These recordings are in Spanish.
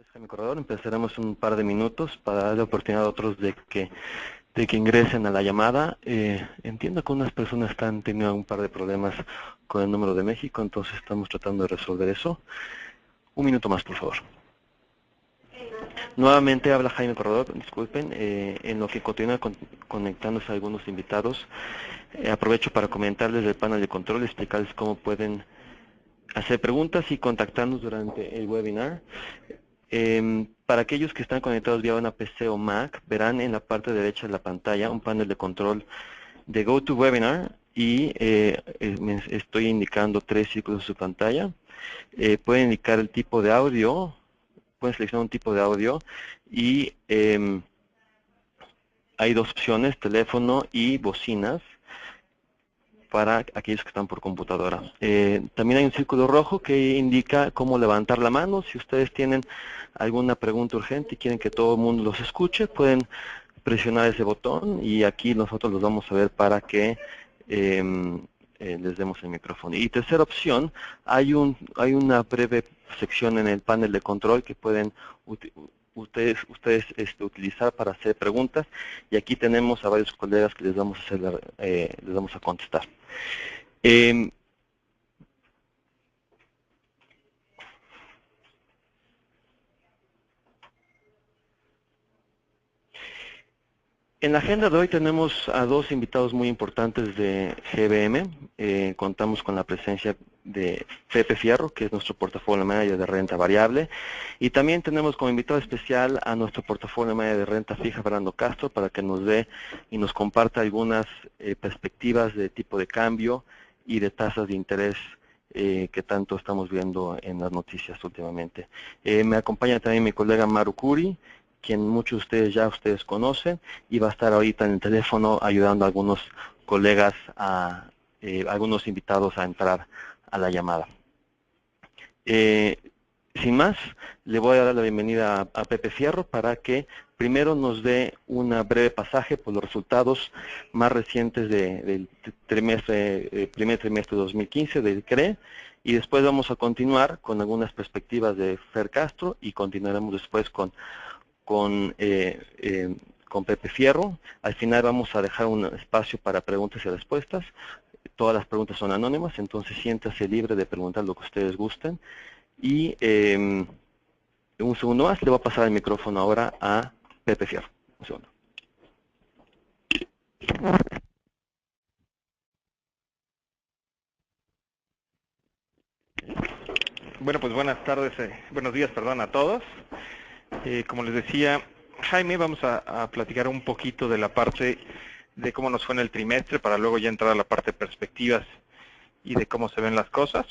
nombre es Jaime Corredor. Empezaremos en un par de minutos para darle oportunidad a otros de que ingresen a la llamada. Entiendo que unas personas están teniendo un par de problemas con el número de México, entonces estamos tratando de resolver eso. Un minuto más, por favor. Nuevamente habla Jaime Corredor, disculpen. En lo que continúa conectándose algunos invitados, aprovecho para comentarles del panel de control, explicarles cómo pueden hacer preguntas y contactarnos durante el webinar. Para aquellos que están conectados vía una PC o Mac, verán en la parte derecha de la pantalla un panel de control de GoToWebinar y me estoy indicando 3 círculos en su pantalla. Pueden indicar el tipo de audio, pueden seleccionar un tipo de audio y hay dos opciones, teléfono y bocinas, para aquellos que están por computadora. También hay un círculo rojo que indica cómo levantar la mano. Si ustedes tienen alguna pregunta urgente y quieren que todo el mundo los escuche, pueden presionar ese botón y aquí nosotros los vamos a ver para que les demos el micrófono. Y tercera opción, hay una breve sección en el panel de control que pueden ustedes utilizar para hacer preguntas, y aquí tenemos a varios colegas que les vamos a contestar. En la agenda de hoy tenemos a dos invitados muy importantes de GBM. Contamos con la presencia de Pepe Fierro, que es nuestro portafolio manager de renta variable, y también tenemos como invitado especial a nuestro portafolio manager de renta fija, Fernando Castro, para que nos dé y nos comparta algunas perspectivas de tipo de cambio y de tasas de interés que tanto estamos viendo en las noticias últimamente. Me acompaña también mi colega Maru Curi, quien muchos de ustedes conocen, y va a estar ahorita en el teléfono ayudando a algunos colegas, algunos invitados a entrar a la llamada. Sin más, le voy a dar la bienvenida a Pepe Fierro para que primero nos dé un breve pasaje por los resultados más recientes del primer trimestre de 2015 del CRE, y después vamos a continuar con algunas perspectivas de Fer Castro y continuaremos después con Pepe Fierro. Al final vamos a dejar un espacio para preguntas y respuestas. Todas las preguntas son anónimas, entonces siéntase libre de preguntar lo que ustedes gusten. Y un segundo más, le voy a pasar el micrófono ahora a Pepe Fierro. Un segundo. Bueno, pues buenas tardes, buenos días, perdón, a todos. Como les decía Jaime, vamos a platicar un poquito de la parte de cómo nos fue en el trimestre, para luego ya entrar a la parte de perspectivas y de cómo se ven las cosas.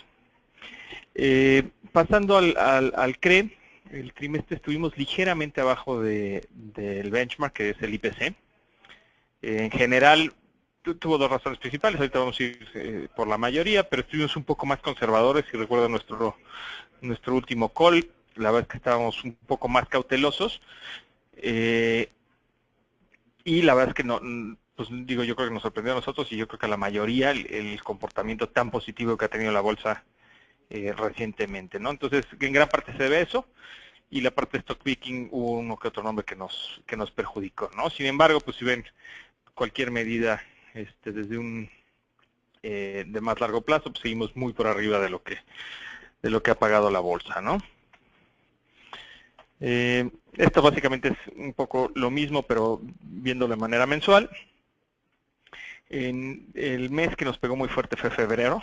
Pasando al CRE, el trimestre estuvimos ligeramente abajo del benchmark, que es el IPC. En general, tuvo dos razones principales, ahorita vamos a ir por la mayoría, pero estuvimos un poco más conservadores. Si recuerdan nuestro último call, la verdad es que estábamos un poco más cautelosos, y la verdad es que no, pues digo, yo creo que nos sorprendió a nosotros y yo creo que a la mayoría el comportamiento tan positivo que ha tenido la bolsa recientemente, ¿no? Entonces, en gran parte se debe eso, y la parte de stock picking hubo uno que otro nombre que nos perjudicó, ¿no? Sin embargo, pues si ven cualquier medida desde un de más largo plazo, pues seguimos muy por arriba de lo que ha pagado la bolsa, ¿no? Esto básicamente es un poco lo mismo, pero viéndolo de manera mensual. En el mes que nos pegó muy fuerte fue febrero.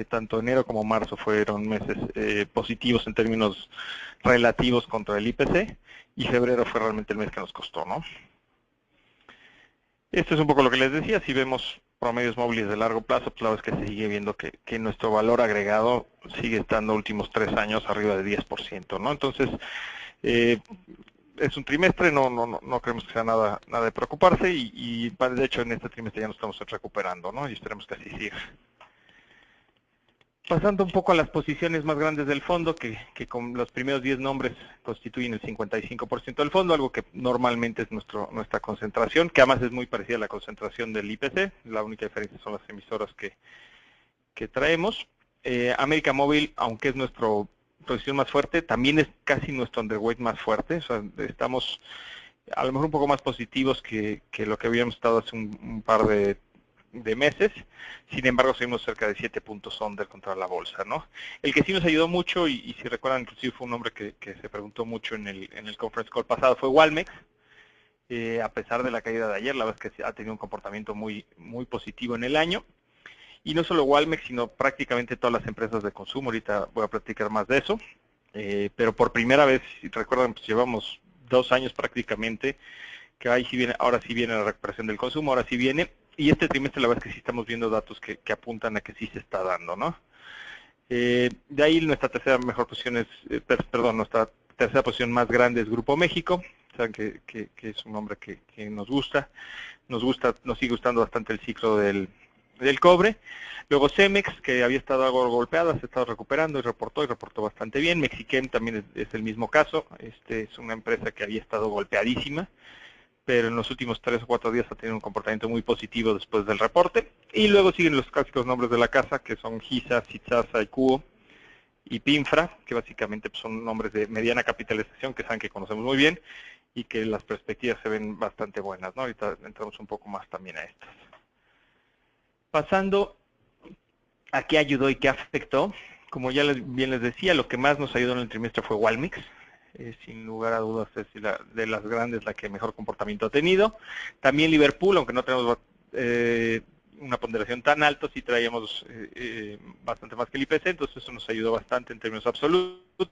Tanto enero como marzo fueron meses positivos en términos relativos contra el IPC, y febrero fue realmente el mes que nos costó, ¿no? Esto es un poco lo que les decía. Si vemos promedios móviles de largo plazo, pues la verdad es que se sigue viendo que nuestro valor agregado sigue estando últimos 3 años arriba de 10%, ¿no? Entonces, es un trimestre, no creemos que sea nada de preocuparse, y de hecho en este trimestre ya nos estamos recuperando, ¿no? Y esperemos que así siga. Pasando un poco a las posiciones más grandes del fondo, que con los primeros 10 nombres constituyen el 55% del fondo, algo que normalmente es nuestra concentración, que además es muy parecida a la concentración del IPC. La única diferencia son las emisoras que traemos. América Móvil, aunque es nuestro posición más fuerte, también es casi nuestro underweight más fuerte, o sea, estamos a lo mejor un poco más positivos que lo que habíamos estado hace un par de meses. Sin embargo, seguimos cerca de 7 puntos under contra la bolsa, ¿no? El que sí nos ayudó mucho, y si recuerdan, inclusive fue un nombre que se preguntó mucho en el conference call pasado, fue Walmex. A pesar de la caída de ayer, la verdad es que ha tenido un comportamiento muy positivo en el año. Y no solo Walmex, sino prácticamente todas las empresas de consumo. Ahorita voy a platicar más de eso. Pero por primera vez, si recuerdan, pues llevamos 2 años prácticamente, que ahí sí viene, ahora sí viene la recuperación del consumo, ahora sí viene. Y este trimestre la verdad es que sí estamos viendo datos que apuntan a que sí se está dando, ¿no? De ahí nuestra tercera mejor posición es, nuestra tercera posición más grande es Grupo México. Saben que es un nombre que nos gusta, nos sigue gustando bastante el ciclo del cobre. Luego Cemex, que había estado algo golpeada, se ha estado recuperando y reportó bastante bien. Mexiquem también es el mismo caso, es una empresa que había estado golpeadísima, pero en los últimos 3 o 4 días ha tenido un comportamiento muy positivo después del reporte. Y luego siguen los clásicos nombres de la casa, que son GISA, Citsasa, IQO y Pinfra, que básicamente pues, son nombres de mediana capitalización que saben que conocemos muy bien y que las perspectivas se ven bastante buenas, ¿no? Ahorita entramos un poco más también a estas. Pasando a qué ayudó y qué afectó, como ya bien les decía, lo que más nos ayudó en el trimestre fue Walmex. Sin lugar a dudas es de las grandes la que mejor comportamiento ha tenido. También Liverpool, aunque no tenemos una ponderación tan alta, sí traíamos bastante más que el IPC, entonces eso nos ayudó bastante en términos absolutos.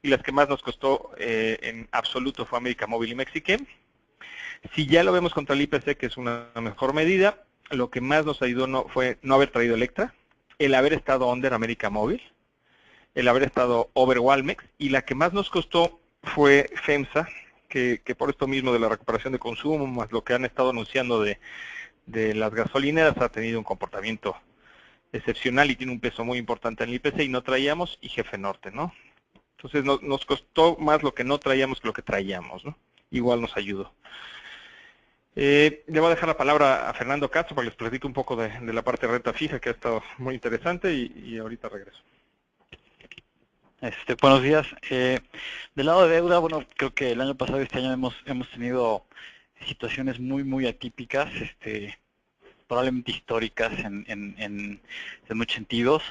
Y las que más nos costó en absoluto fue América Móvil y Mexiquem. Si ya lo vemos contra el IPC, que es una mejor medida, lo que más nos ayudó fue no haber traído Electra, el haber estado under América Móvil, el haber estado over Walmex, y la que más nos costó fue FEMSA, que por esto mismo de la recuperación de consumo, más lo que han estado anunciando de las gasolineras, ha tenido un comportamiento excepcional y tiene un peso muy importante en el IPC y no traíamos, y Jefe Norte, ¿no? Entonces nos costó más lo que no traíamos que lo que traíamos, ¿no? Igual nos ayudó. Le voy a dejar la palabra a Fernando Castro para que les platique un poco de la parte de renta fija, que ha estado muy interesante, y ahorita regreso. Buenos días. Del lado de deuda, bueno, creo que el año pasado y este año hemos tenido situaciones muy atípicas, probablemente históricas en muchos sentidos.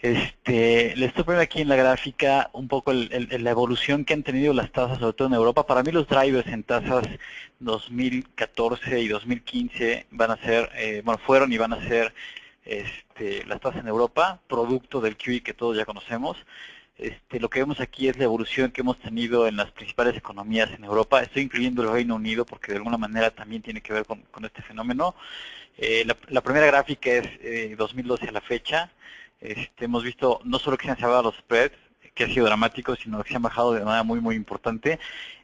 Les estoy poniendo aquí en la gráfica un poco la evolución que han tenido las tasas, sobre todo en Europa. Para mí los drivers en tasas 2014 y 2015 van a ser, fueron y van a ser las tasas en Europa, producto del QE que todos ya conocemos. Lo que vemos aquí es la evolución que hemos tenido en las principales economías en Europa. Estoy incluyendo el Reino Unido porque de alguna manera también tiene que ver con este fenómeno. La primera gráfica es 2012 a la fecha. Hemos visto no solo que se han cerrado los spreads, que ha sido dramático, sino que se han bajado de manera muy importante.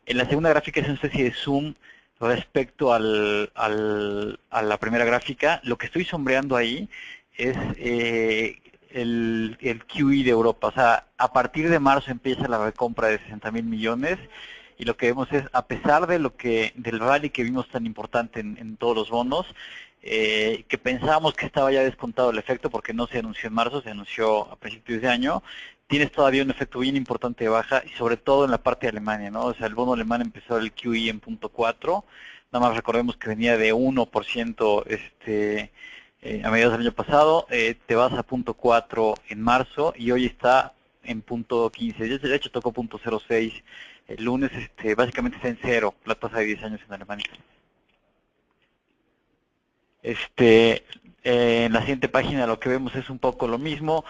En la segunda gráfica es una especie de zoom respecto a la primera gráfica. Lo que estoy sombreando ahí es el QE de Europa. O sea, a partir de marzo empieza la recompra de 60.000 millones y lo que vemos es, a pesar de del rally que vimos tan importante en todos los bonos, que pensábamos que estaba ya descontado el efecto porque no se anunció en marzo, se anunció a principios de año, tienes todavía un efecto bien importante de baja y sobre todo en la parte de Alemania, ¿no? O sea, el bono alemán empezó el QE en 0.4, nada más recordemos que venía de 1% a mediados del año pasado, te vas a 0.4 en marzo y hoy está en 0.15, de hecho tocó 0.06 el lunes, básicamente está en cero la tasa de 10 años en Alemania. En la siguiente página lo que vemos es un poco lo mismo,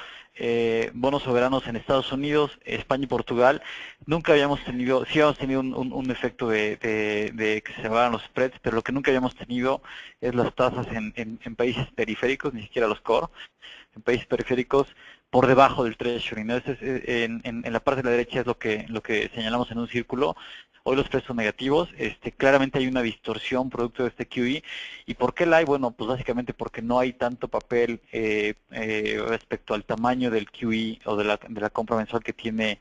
bonos soberanos en Estados Unidos, España y Portugal. Nunca habíamos tenido, sí habíamos tenido un efecto de que se bajaran los spreads, pero lo que nunca habíamos tenido es las tasas en países periféricos, ni siquiera los core, en países periféricos por debajo del Treasury, ¿no? En la parte de la derecha es lo que señalamos en un círculo. Hoy los precios son negativos, claramente hay una distorsión producto de este QE. ¿Y por qué la hay? Bueno, pues básicamente porque no hay tanto papel respecto al tamaño del QE o de la compra mensual que tiene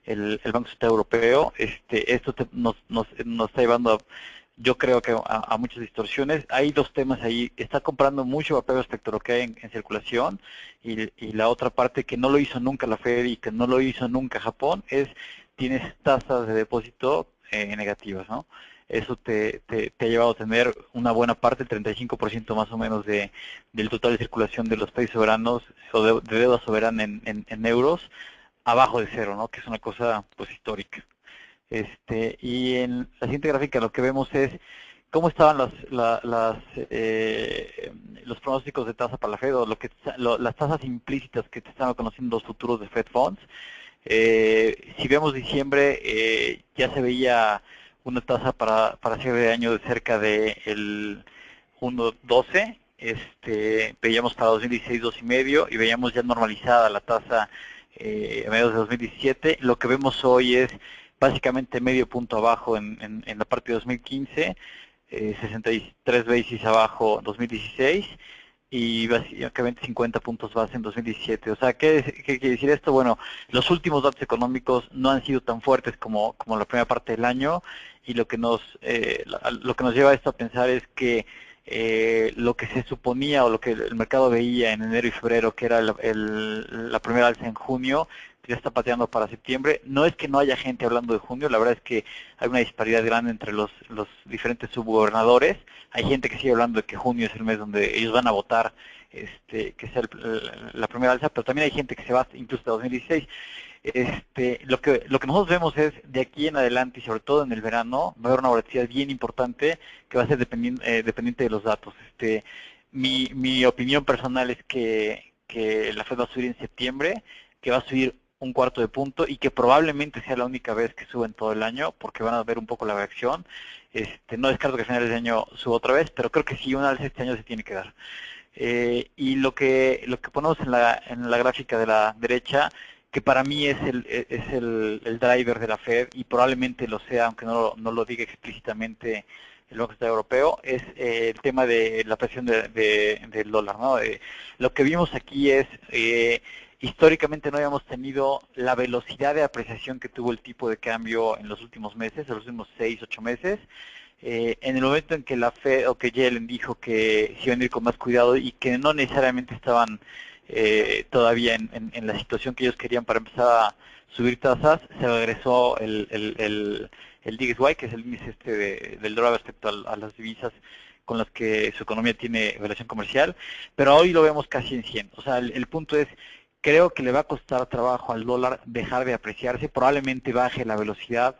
el Banco Central Europeo. Esto nos está llevando yo creo que a muchas distorsiones. Hay dos temas ahí. Está comprando mucho papel respecto a lo que hay en circulación, y la otra parte que no lo hizo nunca la Fed y que no lo hizo nunca Japón es tienes tasas de depósito negativas, ¿no? Eso te ha llevado a tener una buena parte, el 35% más o menos del total de circulación de los países soberanos o de deuda soberana en euros, abajo de cero, ¿no? Que es una cosa pues histórica. Y en la siguiente gráfica lo que vemos es cómo estaban los pronósticos de tasa para la Fed, o las tasas implícitas que te estaban conociendo los futuros de Fed Funds. Si vemos diciembre, ya se veía una tasa para cierre de año de cerca de el 1.12, veíamos para 2016 2.5, y veíamos ya normalizada la tasa a mediados de 2017. Lo que vemos hoy es básicamente medio punto abajo en la parte de 2015, 63 basis abajo 2016, y básicamente 50 puntos base en 2017. O sea, ¿qué quiere decir esto? Bueno, los últimos datos económicos no han sido tan fuertes como la primera parte del año, y lo que nos lleva a esto a pensar es que lo que se suponía o lo que el mercado veía en enero y febrero, que era la primera alza en junio, ya está pateando para septiembre. No es que no haya gente hablando de junio, la verdad es que hay una disparidad grande entre los diferentes subgobernadores. Hay gente que sigue hablando de que junio es el mes donde ellos van a votar, que sea la primera alza, pero también hay gente que se va incluso hasta 2016. Lo que nosotros vemos es de aquí en adelante, y sobre todo en el verano, va a haber una volatilidad bien importante que va a ser dependiente de los datos. Mi opinión personal es que la Fed va a subir en septiembre, que va a subir un cuarto de punto, y que probablemente sea la única vez que suba en todo el año, porque van a ver un poco la reacción. No descarto que a finales de año suba otra vez, pero creo que sí, una alza este año se tiene que dar. Y lo que ponemos en la gráfica de la derecha, que para mí es el driver de la Fed, y probablemente lo sea, aunque no lo diga explícitamente el Banco Central Europeo, es el tema de la presión del dólar, ¿no? Lo que vimos aquí es, históricamente no habíamos tenido la velocidad de apreciación que tuvo el tipo de cambio en los últimos meses, en los últimos 6, 8 meses. En el momento en que la Fed o que Yellen dijo que se iban a ir con más cuidado y que no necesariamente estaban todavía en la situación que ellos querían para empezar a subir tasas, se regresó el DXY, que es el índice del dólar respecto a las divisas con las que su economía tiene relación comercial, pero hoy lo vemos casi en 100. O sea, el punto es, creo que le va a costar trabajo al dólar dejar de apreciarse, probablemente baje la velocidad,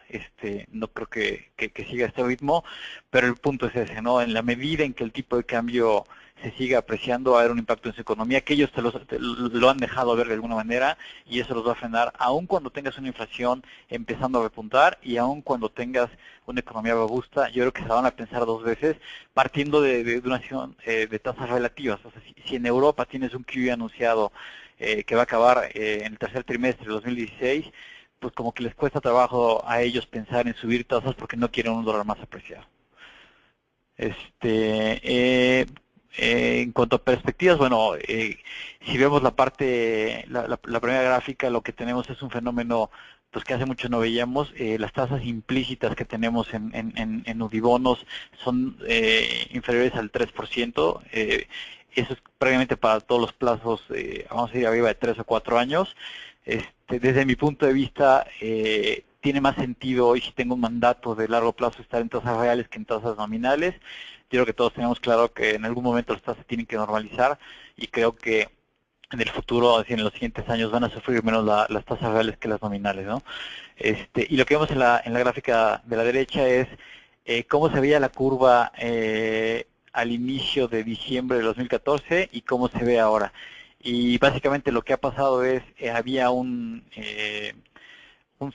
no creo que siga este ritmo, pero el punto es ese, ¿no? En la medida en que el tipo de cambio se siga apreciando, va a haber un impacto en su economía, que ellos lo han dejado ver de alguna manera, y eso los va a frenar, aun cuando tengas una inflación empezando a repuntar, y aun cuando tengas una economía robusta. Yo creo que se van a pensar dos veces, partiendo de una acción de tasas relativas. O sea, si en Europa tienes un QE anunciado que va a acabar en el tercer trimestre de 2016, pues como que les cuesta trabajo a ellos pensar en subir tasas porque no quieren un dólar más apreciado. En cuanto a perspectivas, bueno, si vemos la primera gráfica, lo que tenemos es un fenómeno pues que hace mucho no veíamos. Las tasas implícitas que tenemos en Udibonos son inferiores al 3%. Eso es prácticamente para todos los plazos, vamos a ir arriba de 3 o 4 años. Desde mi punto de vista, tiene más sentido hoy, si tengo un mandato de largo plazo, estar en tasas reales que en tasas nominales. Yo creo que todos tenemos claro que en algún momento las tasas tienen que normalizar, y creo que en el futuro, así en los siguientes años, van a sufrir menos las tasas reales que las nominales, ¿no? Y lo que vemos en la gráfica de la derecha es cómo se veía la curva al inicio de diciembre de 2014 y cómo se ve ahora. Y básicamente lo que ha pasado es, había un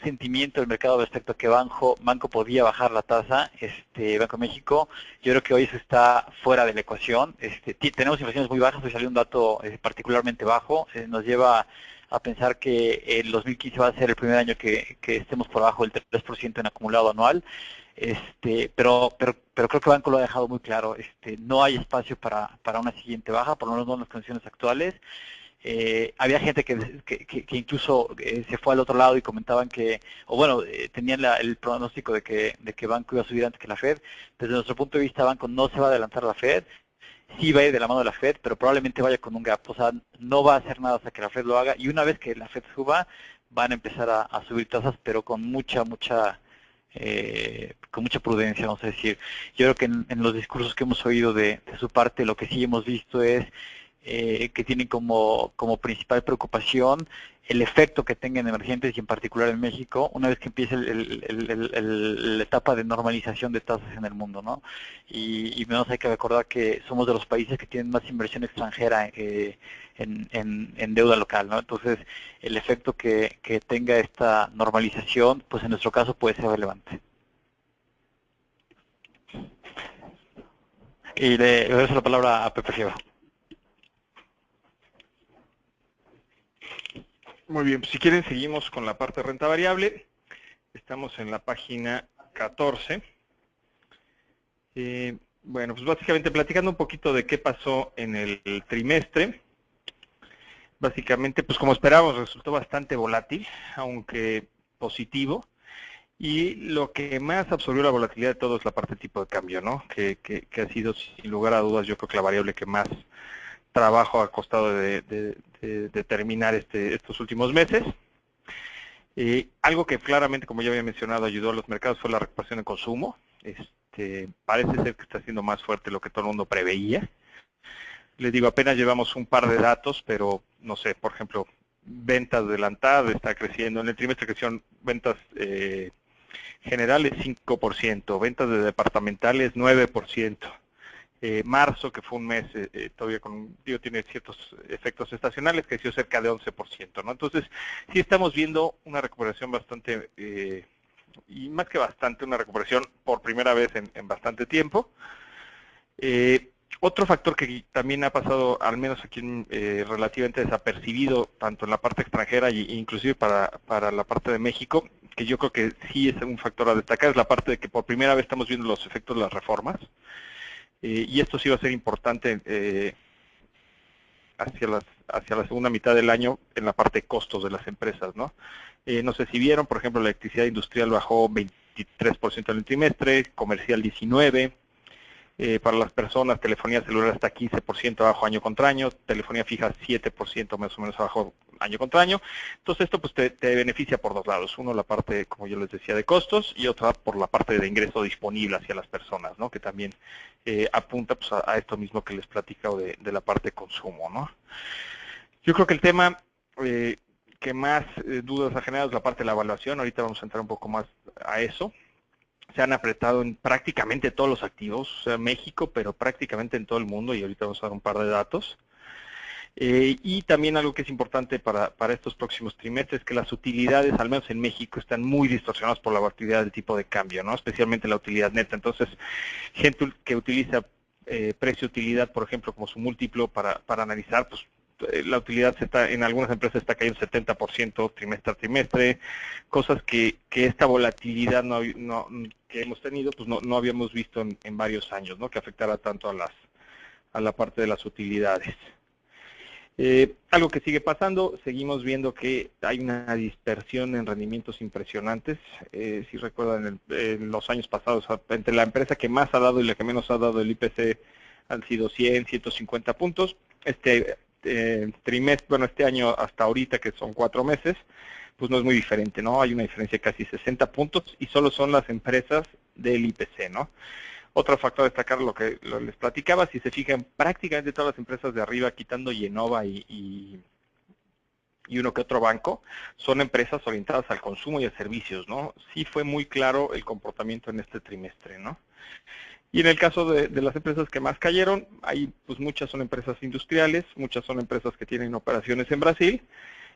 sentimiento del mercado respecto a que Banco podía bajar la tasa, Banco de México. Yo creo que hoy eso está fuera de la ecuación. Tenemos inflaciones muy bajas, hoy salió un dato particularmente bajo, nos lleva a pensar que el 2015 va a ser el primer año que estemos por abajo del 3% en acumulado anual. Pero creo que Banco lo ha dejado muy claro. No hay espacio para una siguiente baja, por lo menos no en las condiciones actuales. había gente que incluso se fue al otro lado y comentaban que, o bueno, tenían el pronóstico de que Banco iba a subir antes que la Fed. Desde nuestro punto de vista, Banco no se va a adelantar a la Fed, sí va a ir de la mano de la Fed, pero probablemente vaya con un gap, o sea, no va a hacer nada hasta que la Fed lo haga, y una vez que la Fed suba, van a empezar a subir tasas, pero con mucha prudencia, vamos a decir. Yo creo que en los discursos que hemos oído de su parte, lo que sí hemos visto es que tienen como principal preocupación el efecto que tengan emergentes y en particular en México, una vez que empiece la etapa de normalización de tasas en el mundo, ¿no? Y menos hay que recordar que somos de los países que tienen más inversión extranjera en deuda local, ¿no? Entonces, el efecto que tenga esta normalización, pues en nuestro caso puede ser relevante. Y le regreso la palabra a Pepe Fierro. Muy bien, pues si quieren seguimos con la parte de renta variable. Estamos en la página 14. Bueno, pues básicamente platicando un poquito de qué pasó en el trimestre. Básicamente, pues como esperábamos, resultó bastante volátil, aunque positivo. Y lo que más absorbió la volatilidad de todo es la parte de tipo de cambio, ¿no? Que ha sido, sin lugar a dudas, yo creo que la variable que más trabajo ha costado de terminar estos últimos meses. Algo que claramente, como ya había mencionado, ayudó a los mercados fue la recuperación de consumo. Parece ser que está siendo más fuerte de lo que todo el mundo preveía. Les digo, apenas llevamos un par de datos, pero no sé, por ejemplo, ventas adelantadas está creciendo. En el trimestre crecieron ventas generales 5%, ventas de departamentales 9%. Marzo, que fue un mes todavía tiene ciertos efectos estacionales, creció cerca de 11%, ¿no? Entonces, sí estamos viendo una recuperación bastante, y más que bastante, una recuperación por primera vez en bastante tiempo. Otro factor que también ha pasado, al menos aquí relativamente desapercibido, tanto en la parte extranjera e inclusive para la parte de México, que yo creo que sí es un factor a destacar, es la parte de que por primera vez estamos viendo los efectos de las reformas. Y esto sí va a ser importante hacia la segunda mitad del año en la parte de costos de las empresas, ¿no? No sé si vieron, por ejemplo, la electricidad industrial bajó 23% en el trimestre, comercial 19%, para las personas, telefonía celular está 15% abajo año contra año, telefonía fija 7% más o menos abajo año contra año. Entonces esto pues te beneficia por dos lados. Uno, la parte, como yo les decía, de costos, y otra por la parte de ingreso disponible hacia las personas, ¿no? Que también apunta pues, a esto mismo que les platico de la parte de consumo, ¿no? Yo creo que el tema que más dudas ha generado es la parte de la evaluación. Ahorita vamos a entrar un poco más a eso. Se han apretado en prácticamente todos los activos, o sea, México, pero prácticamente en todo el mundo, y ahorita vamos a dar un par de datos. Y también algo que es importante para estos próximos trimestres, que las utilidades, al menos en México, están muy distorsionadas por la volatilidad del tipo de cambio, ¿no? Especialmente la utilidad neta. Entonces, gente que utiliza precio-utilidad, por ejemplo, como su múltiplo para analizar, pues la utilidad en algunas empresas está cayendo 70% trimestre a trimestre, cosas que esta volatilidad que hemos tenido, pues no habíamos visto en varios años, ¿no? Que afectara tanto a la parte de las utilidades. Algo que sigue pasando, seguimos viendo que hay una dispersión en rendimientos impresionantes. Si recuerdan, en los años pasados, entre la empresa que más ha dado y la que menos ha dado el IPC han sido 100, 150 puntos. Trimestre, bueno, este año hasta ahorita, que son 4 meses, pues no es muy diferente, ¿no? Hay una diferencia de casi 60 puntos y solo son las empresas del IPC, ¿no? Otro factor a destacar, lo que les platicaba, si se fijan, prácticamente todas las empresas de arriba, quitando Yenova y uno que otro banco, son empresas orientadas al consumo y a servicios, ¿no? Sí fue muy claro el comportamiento en este trimestre, ¿no? Y en el caso de las empresas que más cayeron, ahí pues muchas son empresas industriales, muchas son empresas que tienen operaciones en Brasil,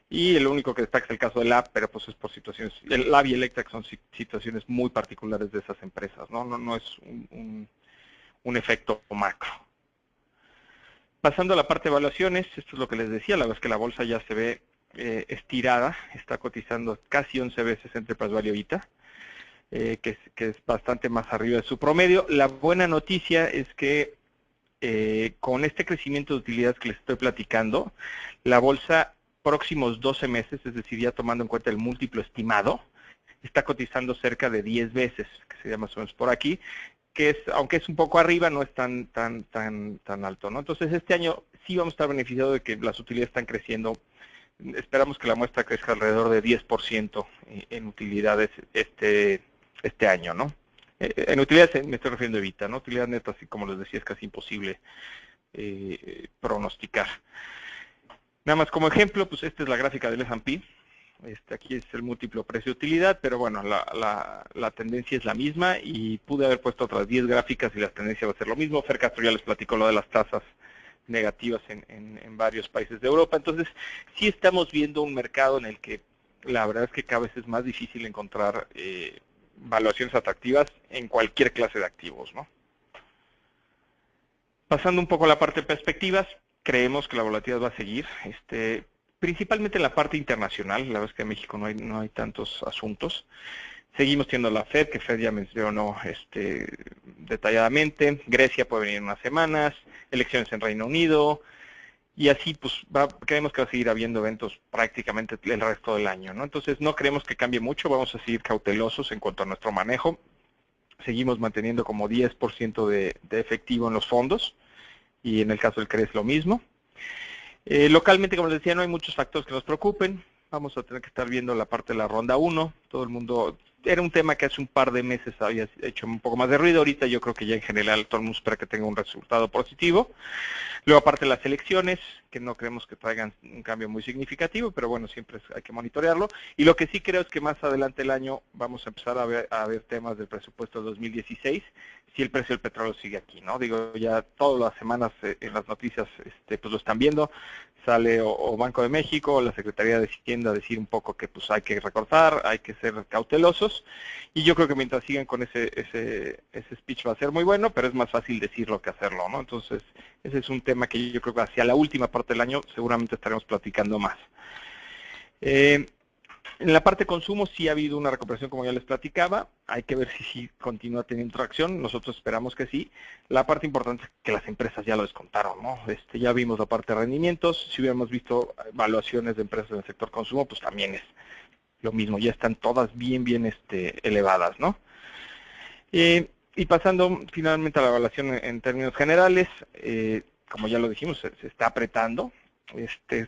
y el único que destaca es el caso del Lab, pero pues es por situaciones, el Lab y Electra son situaciones muy particulares de esas empresas, no es un efecto macro. Pasando a la parte de evaluaciones, esto es lo que les decía, la verdad es que la bolsa ya se ve estirada, está cotizando casi 11 veces Enterprise Value ahorita, que es bastante más arriba de su promedio. La buena noticia es que con este crecimiento de utilidades que les estoy platicando, la bolsa próximos 12 meses, es decir, ya tomando en cuenta el múltiplo estimado, está cotizando cerca de 10 veces, que sería más o menos por aquí, que es, aunque es un poco arriba, no es tan alto, ¿no? Entonces este año sí vamos a estar beneficiados de que las utilidades están creciendo. Esperamos que la muestra crezca alrededor de 10% en utilidades este año, ¿no? En utilidades me estoy refiriendo a EBITDA, ¿no? Utilidad neta, así como les decía, es casi imposible pronosticar. Nada más como ejemplo, pues esta es la gráfica del S&P. Aquí es el múltiplo precio-utilidad, pero bueno, la tendencia es la misma y pude haber puesto otras 10 gráficas y la tendencia va a ser lo mismo. Fer Castro ya les platicó lo de las tasas negativas en varios países de Europa. Entonces, sí estamos viendo un mercado en el que la verdad es que cada vez es más difícil encontrar valuaciones atractivas en cualquier clase de activos, ¿no? Pasando un poco a la parte de perspectivas, creemos que la volatilidad va a seguir, principalmente en la parte internacional. La verdad es que en México no hay tantos asuntos. Seguimos teniendo la Fed, que Fed ya mencionó detalladamente. Grecia puede venir en unas semanas, elecciones en Reino Unido, y así pues creemos que va a seguir habiendo eventos prácticamente el resto del año, ¿no? Entonces no creemos que cambie mucho, vamos a seguir cautelosos en cuanto a nuestro manejo. Seguimos manteniendo como 10% de efectivo en los fondos, y en el caso del CRES lo mismo. Localmente, como les decía, no hay muchos factores que nos preocupen. Vamos a tener que estar viendo la parte de la ronda 1. Todo el mundo, era un tema que hace un par de meses había hecho un poco más de ruido. Ahorita yo creo que ya en general todo el mundo espera que tenga un resultado positivo. Luego, aparte de las elecciones, que no creemos que traigan un cambio muy significativo, pero bueno, siempre hay que monitorearlo. Y lo que sí creo es que más adelante el año vamos a empezar a ver temas del presupuesto de 2016, si el precio del petróleo sigue aquí, ¿no? Digo, ya todas las semanas en las noticias pues lo están viendo. Sale o Banco de México o la Secretaría de Hacienda a decir un poco que pues hay que recortar, hay que ser cautelosos, y yo creo que mientras sigan con ese speech va a ser muy bueno, pero es más fácil decirlo que hacerlo, ¿no? Entonces, ese es un tema que yo creo que hacia la última parte del año seguramente estaremos platicando más. En la parte de consumo sí ha habido una recuperación, como ya les platicaba. Hay que ver si sí continúa teniendo tracción. Nosotros esperamos que sí. La parte importante es que las empresas ya lo descontaron, ¿no? Ya vimos la parte de rendimientos. Si hubiéramos visto evaluaciones de empresas en el sector consumo, pues también es lo mismo. Ya están todas bien elevadas, ¿no? Y pasando finalmente a la evaluación en términos generales, como ya lo dijimos, se está apretando.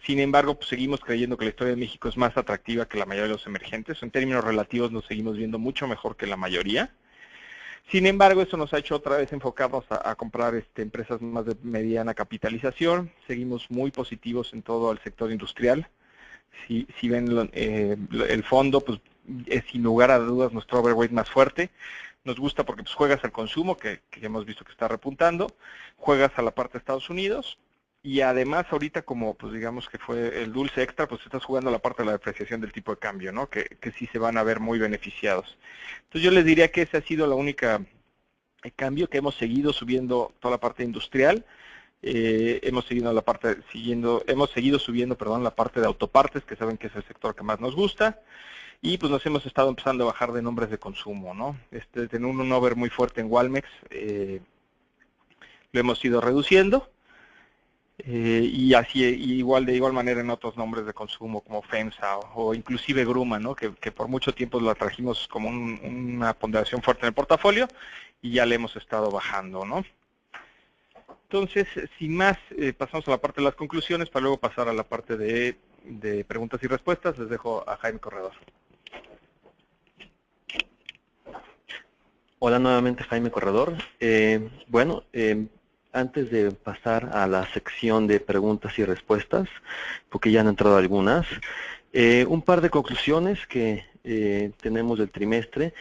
Sin embargo, pues seguimos creyendo que la historia de México es más atractiva que la mayoría de los emergentes. En términos relativos nos seguimos viendo mucho mejor que la mayoría. Sin embargo, eso nos ha hecho otra vez enfocarnos a comprar empresas más de mediana capitalización. Seguimos muy positivos en todo el sector industrial. Si ven el fondo, pues es sin lugar a dudas nuestro overweight más fuerte. Nos gusta porque pues, juegas al consumo, que ya hemos visto que está repuntando, juegas a la parte de Estados Unidos, y además ahorita como pues digamos que fue el dulce extra, pues estás jugando a la parte de la depreciación del tipo de cambio, ¿no? Que sí se van a ver muy beneficiados. Entonces yo les diría que ese ha sido la única cambio, que hemos seguido subiendo toda la parte industrial. Hemos seguido subiendo, perdón, la parte de autopartes, que saben que es el sector que más nos gusta, y pues nos hemos estado empezando a bajar de nombres de consumo, ¿no? Tener un over muy fuerte en Walmex, lo hemos ido reduciendo, y así de igual manera en otros nombres de consumo como FEMSA o inclusive Gruma, ¿no? Que por mucho tiempo la trajimos como una ponderación fuerte en el portafolio y ya le hemos estado bajando, ¿no? Entonces, sin más, pasamos a la parte de las conclusiones para luego pasar a la parte de preguntas y respuestas. Les dejo a Jaime Corredor. Hola nuevamente, Jaime Corredor. Antes de pasar a la sección de preguntas y respuestas, porque ya han entrado algunas, un par de conclusiones que tenemos del trimestre.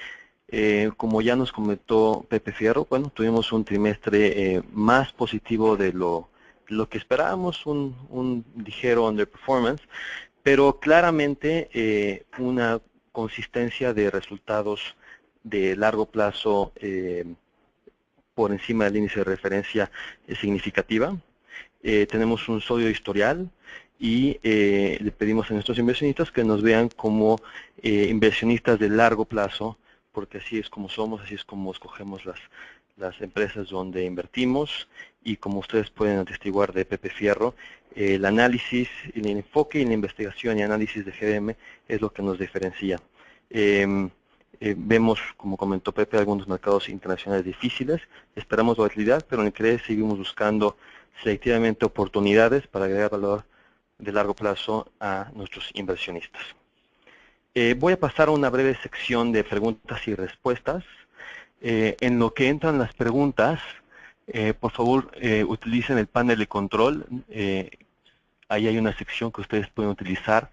Como ya nos comentó Pepe Fierro, bueno, tuvimos un trimestre más positivo de lo que esperábamos, un ligero underperformance, pero claramente una consistencia de resultados de largo plazo por encima del índice de referencia significativa. Tenemos un sólido historial y le pedimos a nuestros inversionistas que nos vean como inversionistas de largo plazo, porque así es como somos, así es como escogemos las empresas donde invertimos y como ustedes pueden atestiguar de Pepe Fierro, el análisis, el enfoque y la investigación y análisis de GBM es lo que nos diferencia. Vemos, como comentó Pepe, algunos mercados internacionales difíciles, esperamos volatilidad, pero en el CRE seguimos buscando selectivamente oportunidades para agregar valor de largo plazo a nuestros inversionistas. Voy a pasar a una breve sección de preguntas y respuestas. En lo que entran las preguntas, por favor utilicen el panel de control. Ahí hay una sección que ustedes pueden utilizar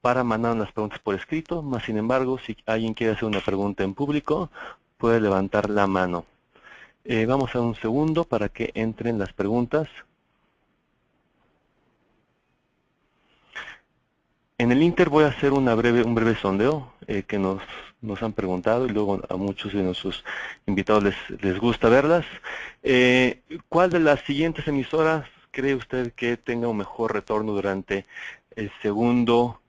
para mandar las preguntas por escrito, más sin embargo, si alguien quiere hacer una pregunta en público, puede levantar la mano. Vamos a un segundo para que entren las preguntas. En el Inter voy a hacer un breve sondeo que nos han preguntado y luego a muchos de nuestros invitados les gusta verlas. ¿Cuál de las siguientes emisoras cree usted que tenga un mejor retorno durante el segundo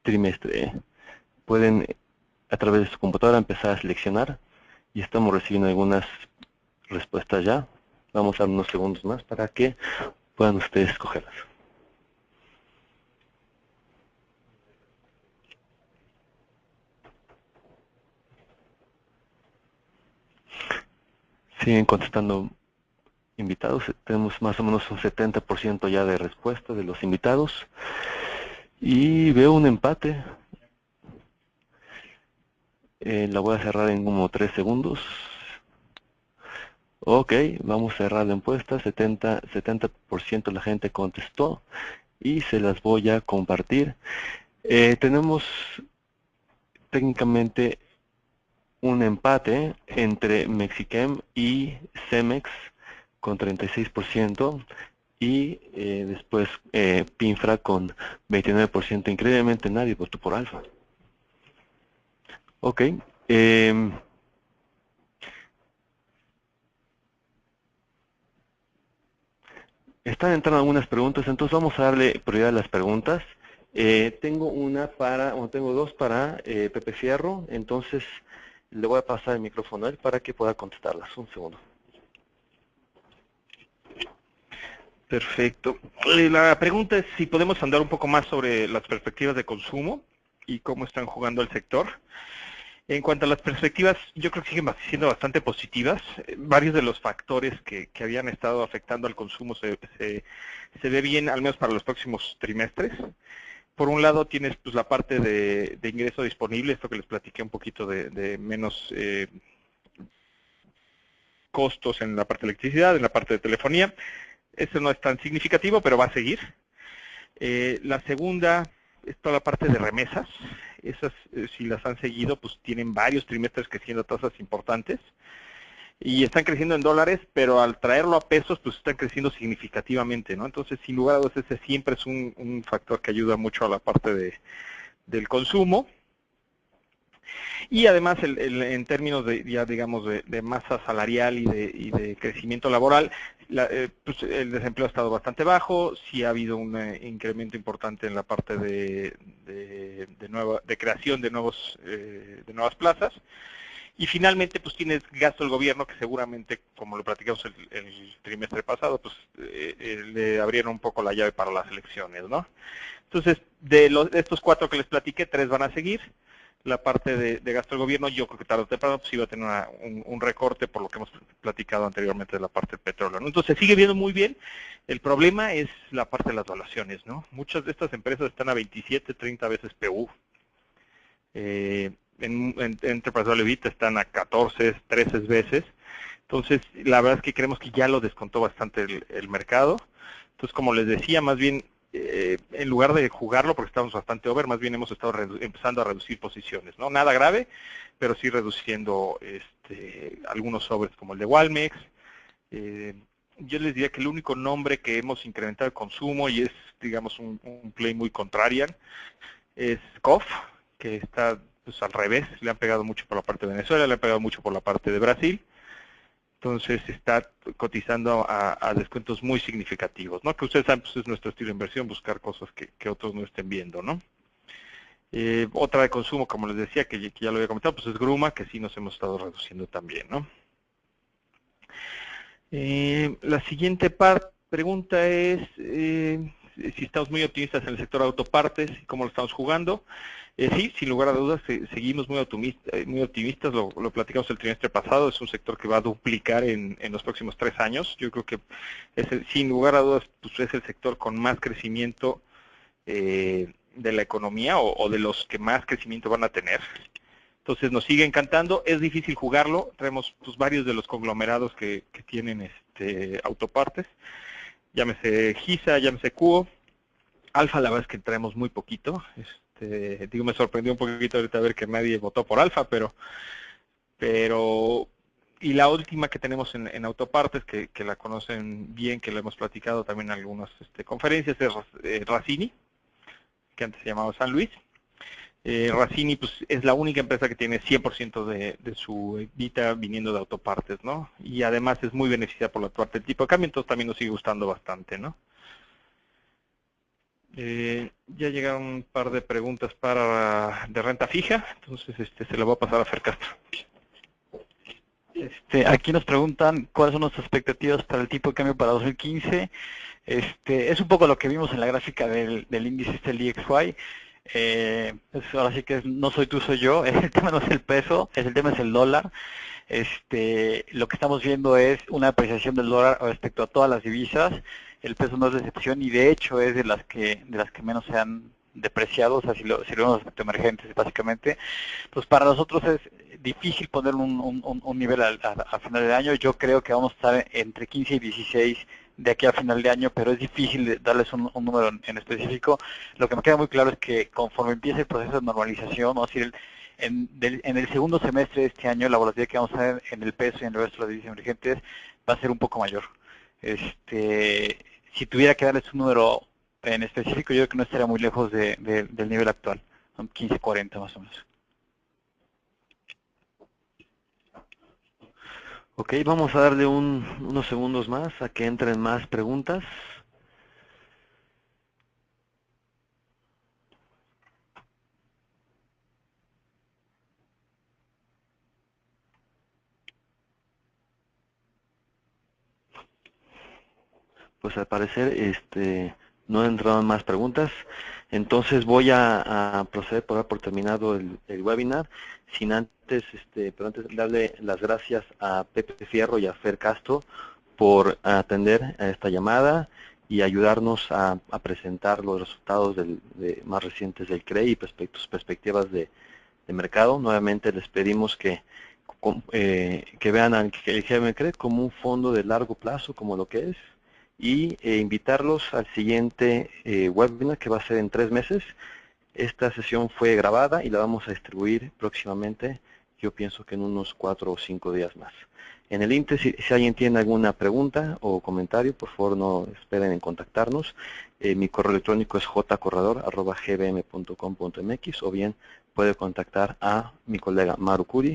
trimestre? Pueden a través de su computadora empezar a seleccionar y estamos recibiendo algunas respuestas ya. Vamos a dar unos segundos más para que puedan ustedes escogerlas. Siguen contestando invitados, tenemos más o menos un 70% ya de respuesta de los invitados y veo un empate. La voy a cerrar en como 3 segundos. Ok, vamos a cerrar la encuesta, 70% de la gente contestó y se las voy a compartir. Tenemos técnicamente un empate entre Mexichem y Cemex con 36% y después Pinfra con 29%. Increíblemente nadie votó por Alfa. Ok. Están entrando algunas preguntas, entonces vamos a darle prioridad a las preguntas. Tengo dos para Pepe Fierro, entonces le voy a pasar el micrófono a él para que pueda contestarlas. Un segundo. Perfecto. La pregunta es si podemos andar un poco más sobre las perspectivas de consumo y cómo están jugando el sector. En cuanto a las perspectivas, yo creo que siguen siendo bastante positivas. Varios de los factores que habían estado afectando al consumo se ve bien, al menos para los próximos trimestres. Por un lado tienes pues la parte de ingreso disponible, esto que les platiqué un poquito de menos costos en la parte de electricidad, en la parte de telefonía. Eso no es tan significativo, pero va a seguir. La segunda es toda la parte de remesas. Esas, si las han seguido, pues tienen varios trimestres creciendo a tasas importantes. Y están creciendo en dólares, pero al traerlo a pesos, pues están creciendo significativamente, ¿no? Entonces, sin lugar a dudas, ese siempre es un factor que ayuda mucho a la parte del consumo. Y además, en términos de, ya digamos, de masa salarial y de crecimiento laboral, pues el desempleo ha estado bastante bajo, sí ha habido un incremento importante en la parte de creación de nuevas plazas. Y finalmente, pues tienes gasto del gobierno que seguramente, como lo platicamos el trimestre pasado, pues le abrieron un poco la llave para las elecciones, ¿no? Entonces, de estos 4 que les platiqué, 3 van a seguir. La parte de gasto del gobierno, yo creo que tarde o temprano pues iba a tener un recorte por lo que hemos platicado anteriormente de la parte del petróleo, ¿no? Entonces, se sigue viendo muy bien. El problema es la parte de las valuaciones, ¿no? Muchas de estas empresas están a 27, 30 veces PU. En Enterprise Value EBITDA están a 14, 13 veces. Entonces, la verdad es que creemos que ya lo descontó bastante el mercado. Entonces, como les decía, más bien, en lugar de jugarlo, porque estamos bastante over, más bien hemos estado empezando a reducir posiciones, ¿no? Nada grave, pero sí reduciendo algunos sobres como el de Walmex. Yo les diría que el único nombre que hemos incrementado el consumo y es, digamos, un play muy contrarian, es COF, que está pues al revés, le han pegado mucho por la parte de Venezuela, le han pegado mucho por la parte de Brasil. Entonces está cotizando a descuentos muy significativos, ¿no? Que ustedes saben, pues es nuestro estilo de inversión, buscar cosas que otros no estén viendo, ¿no? Otra de consumo, como les decía, que ya lo había comentado, pues es Gruma, que sí nos hemos estado reduciendo también, ¿no? La siguiente pregunta es si estamos muy optimistas en el sector autopartes y cómo lo estamos jugando. Sí, sin lugar a dudas, seguimos muy optimistas, lo platicamos el trimestre pasado, es un sector que va a duplicar en los próximos 3 años. Yo creo que sin lugar a dudas pues es el sector con más crecimiento de la economía o de los que más crecimiento van a tener. Entonces nos sigue encantando, es difícil jugarlo, traemos pues, varios de los conglomerados que tienen autopartes, llámese GISA, llámese Cuo, Alfa la verdad es que traemos muy poquito, me sorprendió un poquito ahorita ver que nadie votó por Alfa, pero y la última que tenemos en autopartes, que la conocen bien, que la hemos platicado también en algunas conferencias, es Racini, que antes se llamaba San Luis. Racini pues, es la única empresa que tiene 100% de su EBITDA viniendo de autopartes, ¿no? Y además es muy beneficiada por la parte del tipo de cambio, entonces también nos sigue gustando bastante, ¿no? Ya llegaron un par de preguntas de renta fija, entonces se la voy a pasar a Fer Castro. Aquí nos preguntan cuáles son nuestras expectativas para el tipo de cambio para 2015. Es un poco lo que vimos en la gráfica del índice el DXY. Ahora sí que no soy tú, soy yo. El tema no es el peso, el tema es el dólar. Lo que estamos viendo es una apreciación del dólar respecto a todas las divisas. El peso no es de excepción y de hecho es de las que menos se han depreciado, o sea, si lo vemos respecto a emergentes básicamente. Pues para nosotros es difícil poner un nivel a final de año. Yo creo que vamos a estar entre 15 y 16 de aquí a final de año, pero es difícil darles un número en específico. Lo que me queda muy claro es que conforme empiece el proceso de normalización, vamos a decir, en el segundo semestre de este año, la volatilidad que vamos a ver en el peso y en el resto de las divisas emergentes va a ser un poco mayor. Si tuviera que darles un número en específico, yo creo que no estaría muy lejos del nivel actual, son 15-40 más o menos. Ok, vamos a darle unos segundos más a que entren más preguntas. Pues al parecer no entraron más preguntas, entonces voy a proceder por dar por terminado el webinar, sin antes, pero antes darle las gracias a Pepe Fierro y a Fer Castro por atender a esta llamada y ayudarnos a presentar los resultados más recientes del CRE y sus perspectivas de mercado. Nuevamente les pedimos que vean el GBM CRE como un fondo de largo plazo, como lo que es, y invitarlos al siguiente webinar que va a ser en 3 meses. Esta sesión fue grabada y la vamos a distribuir próximamente, yo pienso que en unos 4 o 5 días más. En el Inter, si alguien tiene alguna pregunta o comentario, por favor no esperen en contactarnos. Mi correo electrónico es jcorredor@gbm.com.mx o bien puede contactar a mi colega Maru Curi